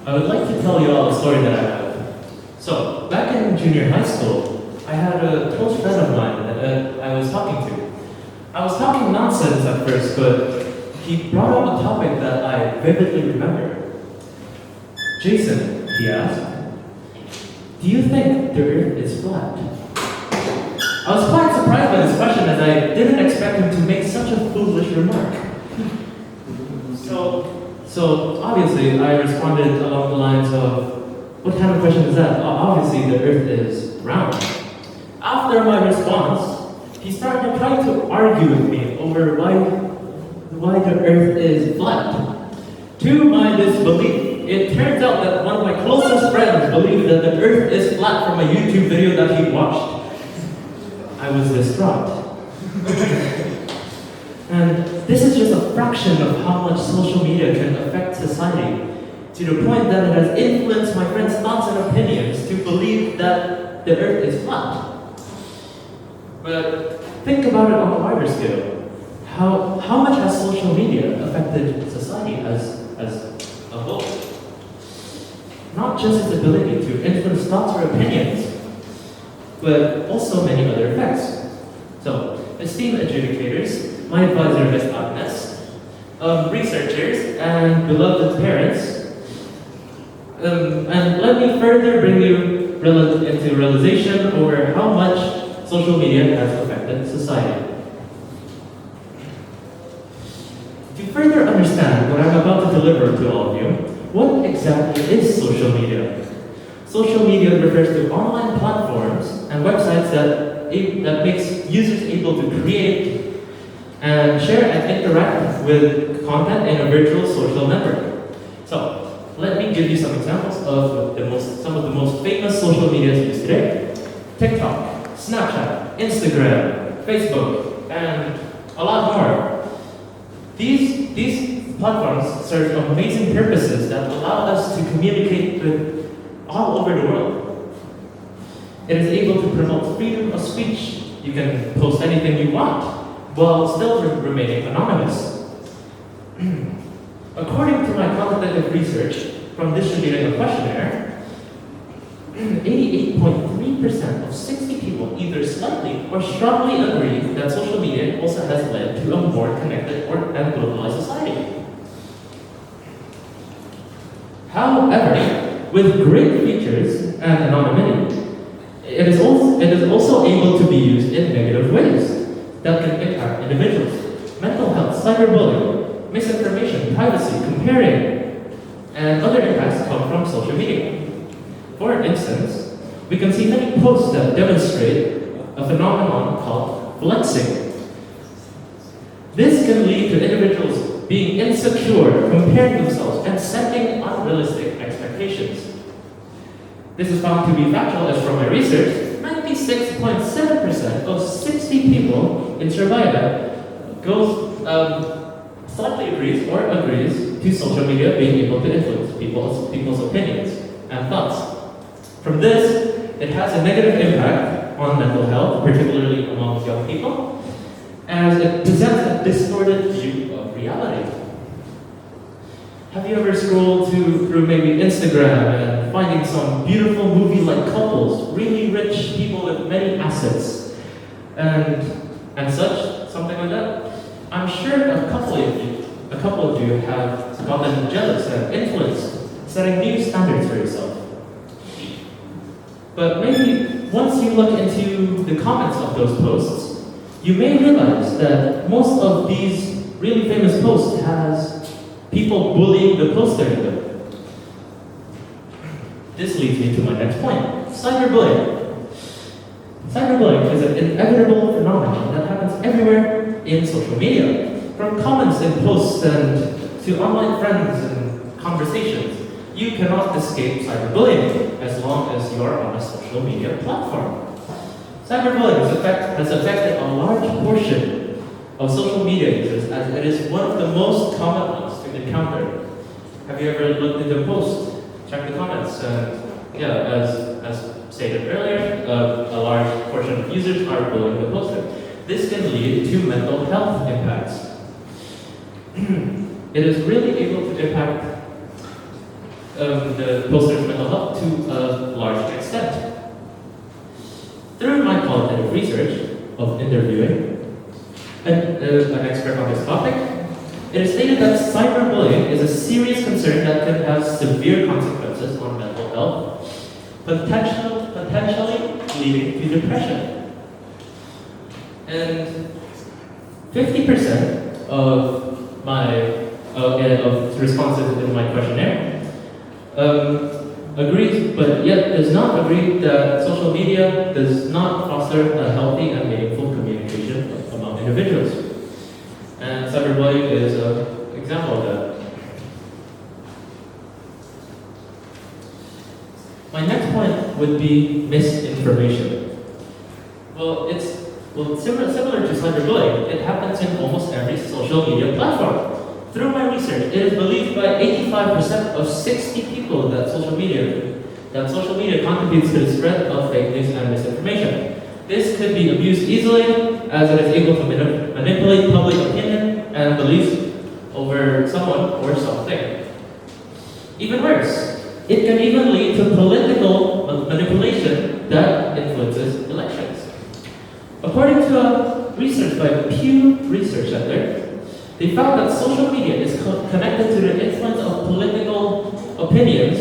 I would like to tell you all a story that I have. So, back in junior high school, I had a close friend of mine that I was talking to. I was talking nonsense at first, but he brought up a topic that I vividly remember. Jason, he asked, do you think the Earth is flat? I was quite surprised by this question as I didn't expect him to make such a foolish remark. So obviously I responded along the lines of, what kind of question is that? Obviously the Earth is round. After my response, he started trying to argue with me over why the Earth is flat. To my disbelief, it turns out that one of my closest friends believed that the Earth is flat from a YouTube video that he watched. I was distraught. And this is just a fraction of how much social media can affect society, to the point that it has influenced my friend's thoughts and opinions to believe that the Earth is flat. But think about it on a wider scale. How much has social media affected society as a whole? Not just its ability to influence thoughts or opinions, but also many other effects. So, esteemed adjudicators, my advisor, Ms. Agnes, researchers, and beloved parents, and let me further bring you into realization over how much social media has affected society. To further understand what I'm about to deliver to all of you, what exactly is social media? Social media refers to online platforms and websites that makes users able to create and share and interact with content in a virtual social network. So, let me give you some examples of some of the most famous social medias used today. TikTok, Snapchat, Instagram, Facebook, and a lot more. These platforms serve amazing purposes that allow us to communicate with all over the world. It is able to promote freedom of speech. You can post anything you want, while still remaining anonymous. According to my quantitative research from distributing a questionnaire, 88.3% of 60 people either slightly or strongly agree that social media also has led to a more connected and globalized society. However, with great features and anonymity, it is also able to be used in negative ways that can impact individuals. Mental health, cyberbullying, misinformation, privacy, comparing, and other impacts come from social media. For instance, we can see many posts that demonstrate a phenomenon called flexing. This can lead to individuals being insecure, comparing themselves, and setting unrealistic expectations. This is found to be factual as from my research. 96.7% of 60 people in survey slightly agrees to social media being able to influence people's opinions and thoughts. From this, it has a negative impact on mental health, particularly among young people, as it presents a distorted view of reality. Have you ever scrolled through maybe Instagram and finding some beautiful movie-like couples, really rich people with many assets, and such, something like that? I'm sure a couple of you have gotten jealous and influenced, setting new standards for yourself. But maybe once you look into the comments of those posts, you may realize that most of these really famous posts has people bullying the poster in them. This leads me to my next point, cyberbullying. Cyberbullying is an inevitable phenomenon that happens everywhere in social media. From comments in posts and to online friends and conversations, you cannot escape cyberbullying as long as you are on a social media platform. Cyberbullying has affected a large portion of social media users as it is one of the most common ones to encounter. Have you ever looked at the post? Check the comments. As stated earlier, a large portion of users are bullying the poster. This can lead to mental health impacts. It is really able to impact the poster's mental health to a large extent. Through my qualitative research of interviewing an expert on this topic, it is stated that cyberbullying is a serious concern that can have severe consequences on mental health, potentially leading to depression. And 50% of of responses in my questionnaire agrees, but yet does not agree that social media does not foster a healthy and meaningful communication among individuals. And cyberbullying is an example of that. My next point would be misinformation. Well, similar to cyberbullying, it happens in almost every social media platform. Through my research, it is believed by 85% of 60 people that social media contributes to the spread of fake news and misinformation. This could be abused easily, as it is able to manipulate public opinion and beliefs over someone or something. Even worse, it can even lead to political manipulation that influences elections. According to a research by Pew Research Center, they found that social media is connected to the influence of political opinions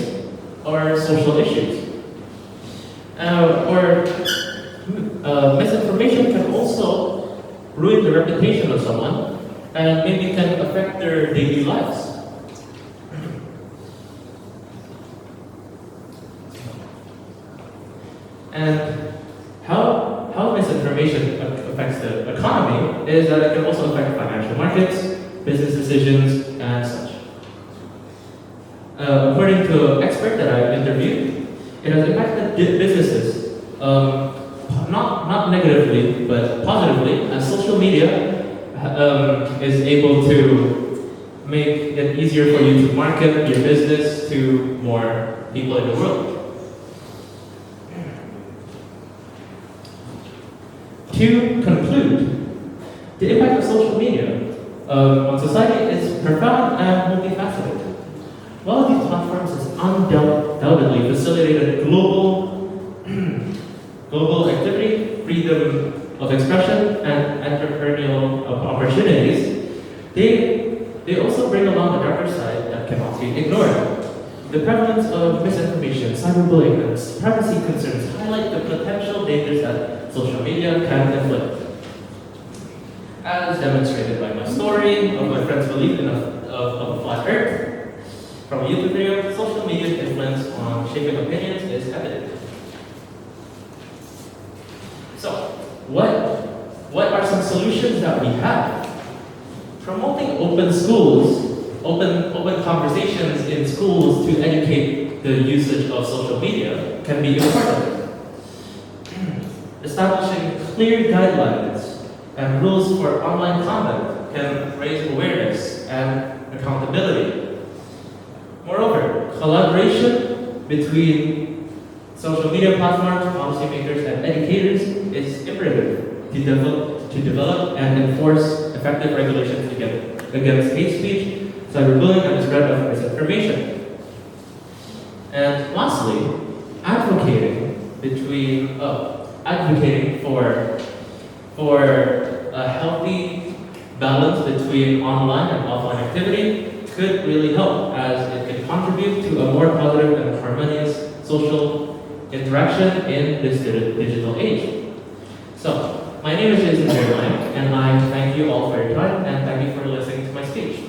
or social issues. Misinformation can also ruin the reputation of someone and maybe can affect their daily lives. And how misinformation affects the economy is that it can also affect financial markets, business decisions, and such. According to an expert that I interviewed, it has impacted businesses, not negatively, but positively, as social media is able to make it easier for you to market your business to more people in the world. To conclude, the impact of social media on society is profound and multifaceted. While these platforms has undoubtedly facilitated global activity, freedom of expression, and entrepreneurial opportunities, they also bring along a darker side that cannot be ignored. The prevalence of misinformation, cyberbullying, and privacy concerns highlight the potential dangers that social media can inflict. As demonstrated by my story of my friend's belief in a flat earth, from a YouTube video, social media's influence on shaping opinions is evident. So, what are some solutions that we have? Promoting open schools, open conversations in schools to educate the usage of social media can be important. Establishing clear guidelines and rules for online conduct can raise awareness and accountability. Moreover, collaboration between social media platforms, policymakers, and educators is imperative to develop and enforce effective regulations against hate speech, cyberbullying, and the spread of misinformation. And lastly, advocating for a healthy balance between online and offline activity could really help, as it can contribute to a more positive and harmonious social interaction in this digital age. So, my name is Sharon, and I thank you all for your time, and thank you for listening to my speech.